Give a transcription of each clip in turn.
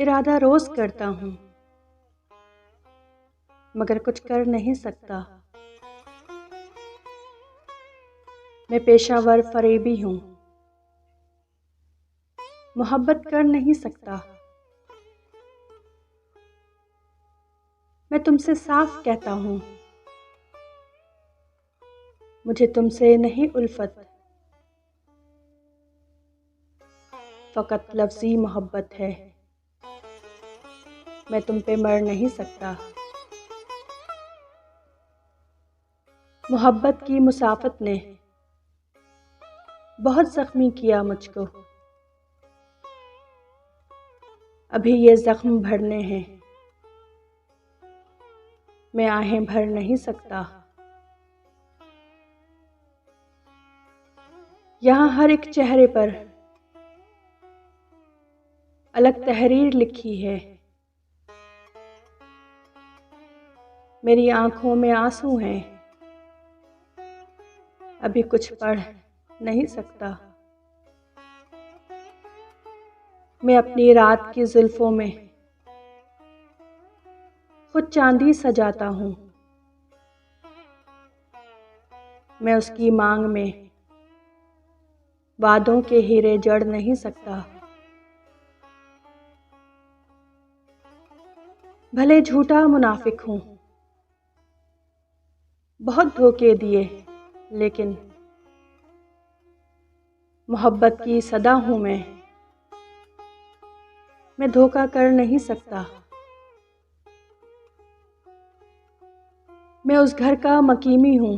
इरादा रोज करता हूँ मगर कुछ कर नहीं सकता। मैं पेशावर फरेबी हूँ, मोहब्बत कर नहीं सकता। मैं तुमसे साफ कहता हूँ, मुझे तुमसे नहीं उल्फत। फ़कत लफ्ज़ी मोहब्बत है, मैं तुम पे मर नहीं सकता। मोहब्बत की मुसाफत ने बहुत ज़ख्मी किया मुझको, अभी ये ज़ख्म भरने हैं, मैं आहें भर नहीं सकता। यहाँ हर एक चेहरे पर अलग तहरीर लिखी है। मेरी आंखों में आंसू हैं, अभी कुछ पढ़ नहीं सकता। मैं अपनी रात की जुल्फों में खुद चांदी सजाता हूँ। मैं उसकी मांग में वादों के हीरे जड़ नहीं सकता। भले झूठा मुनाफिक हूँ, बहुत धोखे दिए, लेकिन मोहब्बत की सदा हूँ मैं धोखा कर नहीं सकता। मैं उस घर का मकीमी हूँ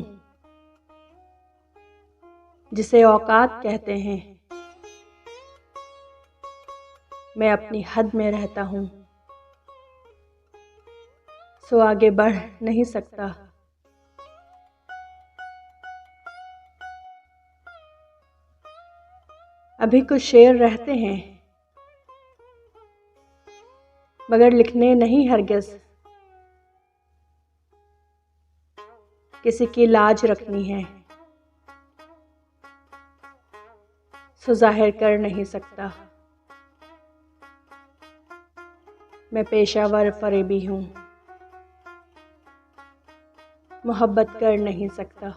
जिसे औकात कहते हैं। मैं अपनी हद में रहता हूँ, सो आगे बढ़ नहीं सकता। अभी कुछ शेर रहते हैं, मगर लिखने नहीं हरगिज़। किसी की लाज रखनी है, सो जाहिर कर नहीं सकता। मैं पेशावर फरेबी हूँ, मोहब्बत कर नहीं सकता।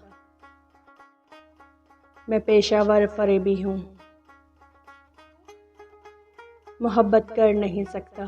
मैं पेशावर फरेबी हूँ, मोहब्बत कर नहीं सकता।